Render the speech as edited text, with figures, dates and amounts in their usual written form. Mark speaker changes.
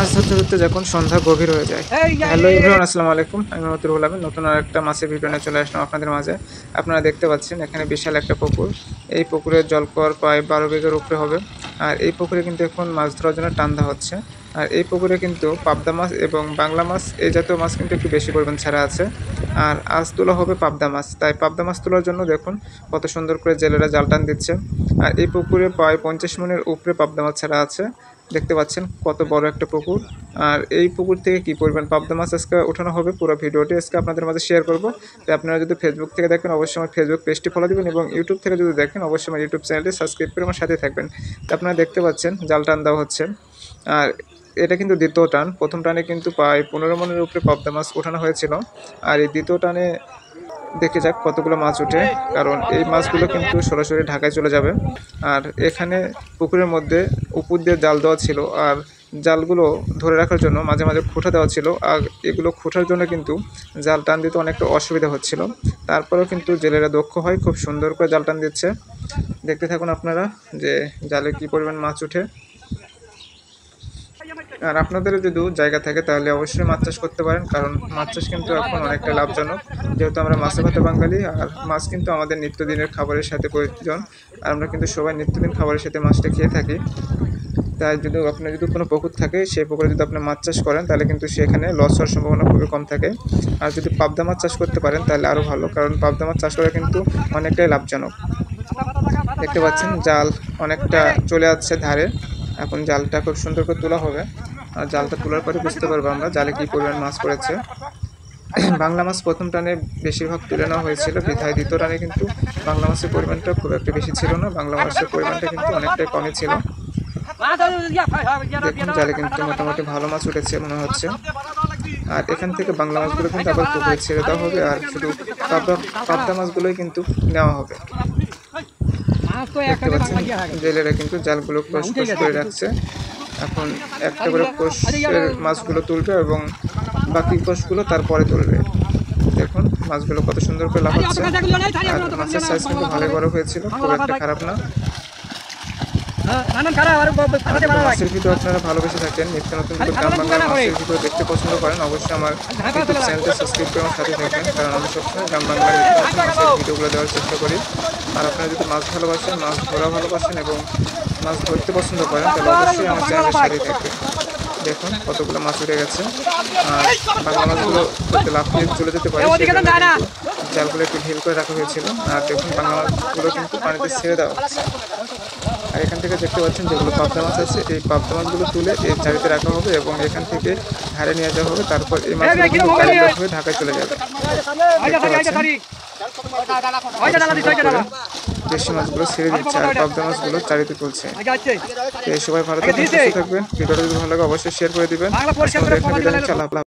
Speaker 1: মাছ ধরতে ধরতে যখন সন্ধ্যা গভীর হয়ে যায়। হ্যালো এভরিওয়ান, আসসালামু আলাইকুম। আমি মতিউর আলম নতুন আরেকটা মাছের ভিডিও নিয়ে চলে আসলাম আপনাদের মাঝে। আপনারা দেখতে পাচ্ছেন এখানে বিশাল একটা পুকুর। এই পুকুরের জলকর প্রায় ১২ বিঘার উপরে হবে। আর এই পুকুরে কিন্তু এখন মাছ ধরার জন্য টান দেওয়া হচ্ছে। আর এই পুকুরে কিন্তু পাবদা মাছ এবং বাংলা মাছ এই জাতীয় মাছ কিন্তু একটু বেশি পরিমাণ ছাড়া আছে। আর আজ তোলা হবে পাবদা মাছ। তাই পাবদা মাছ তোলার জন্য দেখুন কত সুন্দর করে জেলেরা জাল টান দিচ্ছে। আর এই পুকুরে প্রায় ৫০ মণের উপরে পাবদা মাছ ছাড়া আছে। দেখতে পাচ্ছেন কত বড় একটা পুকুর। আর এই পুকুর থেকে কি পরিমাণ পাবদা মাছ আজকে ওঠানো হবে পুরো ভিডিওটি আজকে আপনাদের মাঝে শেয়ার করব। তাই আপনারা যদি ফেসবুক থেকে দেখেন অবশ্যই আমার ফেসবুক পেজটি ফলো দিবেন এবং ইউটিউব থেকে যদি দেখেন অবশ্যই আমার ইউটিউব চ্যানেলটি সাবস্ক্রাইব করে আমার সাথে থাকবেন। তো আপনারা দেখতে পাচ্ছেন জাল টান দেওয়া হচ্ছে। আর এটা কিন্তু দ্বিতীয় টান। প্রথম টানে কিন্তু প্রায় ১৫ মণের উপরে পাবদা মাছ ওঠানো হয়েছিল। আর এই দ্বিতীয় টানে দেখে যাক কতগুলো মাছ ওঠে, কারণ এই মাছগুলো কিন্তু সরাসরি ঢাকায় চলে যাবে। আর এখানে পুকুরের মধ্যে উপর দিয়ে জাল দেওয়া ছিল, আর জালগুলো ধরে রাখার জন্য মাঝে মাঝে খোঁটা দেওয়া ছিল। আর এগুলো খোঁটার জন্য কিন্তু জাল টান দিতে অনেকটা অসুবিধা হচ্ছিল। তারপরেও কিন্তু জেলেরা দক্ষ হয়, খুব সুন্দর করে জাল টান দিচ্ছে। দেখতে থাকুন আপনারা যে জালে কি পরিমাণ মাছ ওঠে। আর আপনাদেরও যদি জায়গা থাকে তাহলে অবশ্যই মাছ চাষ করতে পারেন, কারণ মাছ চাষ কিন্তু এখন অনেকটা লাভজনক। যেহেতু আমরা মাছে ভাতে বাঙালি, আর মাছ কিন্তু আমাদের নিত্যদিনের খাবারের সাথে প্রয়োজন। আর আমরা কিন্তু সবাই নিত্যদিন খাবারের সাথে মাছটা খেয়ে থাকি। তাই যদি আপনার যদি কোনো পুকুর থাকে, সেই পুকুরে যদি আপনি মাছ চাষ করেন তাহলে কিন্তু সেখানে লস হওয়ার সম্ভাবনা খুবই কম থাকে। আর যদি পাবদা মাছ চাষ করতে পারেন তাহলে আরও ভালো, কারণ পাবদা মাছ চাষ করা কিন্তু অনেকটাই লাভজনক। দেখতে পাচ্ছেন জাল অনেকটা চলে আসছে ধারে। এখন জালটা খুব সুন্দর করে তোলা হবে। আর জালটা তোলার পরে বুঝতে পারবো আমরা জালে কী পরিমাণ মাছ পড়েছে। বাংলা মাছ প্রথম টানে বেশিরভাগ তুলে নেওয়া হয়েছিল, বিধায় দ্বিতীয় টানে কিন্তু বাংলা মাছের পরিমাণটা খুব একটা বেশি ছিল না। বাংলা মাছের পরিমাণটা কিন্তু অনেকটাই কমই ছিল। দেখুন জালে কিন্তু মোটামুটি ভালো মাছ উঠেছে মনে হচ্ছে। আর এখান থেকে বাংলা মাছগুলো কিন্তু আবার পুকুরে ছেড়ে দেওয়া হবে, আর শুধু পাবদা মাছগুলোই কিন্তু নেওয়া হবে। দেখতে পাচ্ছেন জেলেরা কিন্তু জালগুলো ক্রস করে রাখছে। এখন একটা করে কোষের মাছগুলো তুলবে এবং বাকি কোষগুলো তারপরে তুলবে। দেখুন মাছগুলো কত সুন্দর করে লাফাচ্ছে। আর মাছের সাইজ কিন্তু ভালোই বড় হয়েছিল, খুব একটা খারাপ না। মাছের ভিডিও আপনারা ভালোবেসে থাকেন, নিত্য নতুন কিন্তু গ্রাম বাংলার মাছের ভিডিও দেখতে পছন্দ করেন, অবশ্যই আমার ইউটিউব চ্যানেলটা সাবস্ক্রাইব করে আমার সাথে থাকবেন, কারণ আমি সবসময় গ্রাম বাংলার নিত্য নতুন মাছের ভিডিওগুলো দেওয়ার চেষ্টা করি। আর আপনারা যদি মাছ ভালোবাসেন, মাছ ধরা ভালোবাসেন এবং মাছ ধরতে পছন্দ করেন তাহলে অবশ্যই আমার চ্যানেলের সাথে থাকবেন। দেখুন কতগুলো মাছ উঠে গেছে। আর বাংলা মাছগুলো লাফিয়ে চলে যেতে পারে, জালগুলো একটু ঢিল করে রাখা হয়েছিল। আর দেখুন বাংলা মাছগুলো কিন্তু পানিতে ছেড়ে দেওয়া হচ্ছে। আর এখান থেকে দেখতে পাচ্ছেন যেগুলো পাবদা মাছ আছে, এই পাবদা মাছগুলো তুলে এই চারিতে রাখা হবে এবং এখান থেকে ধারে নিয়ে যাওয়া হবে। তারপর এই মাছগুলো হয়ে ঢাকায় চলে যাবে। দেশি মাছগুলো ছেড়ে দিচ্ছে আর পাবদা মাছগুলো চারিতে তুলছে। সবাই ভালো থাকবেন, সুস্থ থাকবেন। ভিডিওটা যদি ভালো লাগে অবশ্যই শেয়ার করে দিবেন।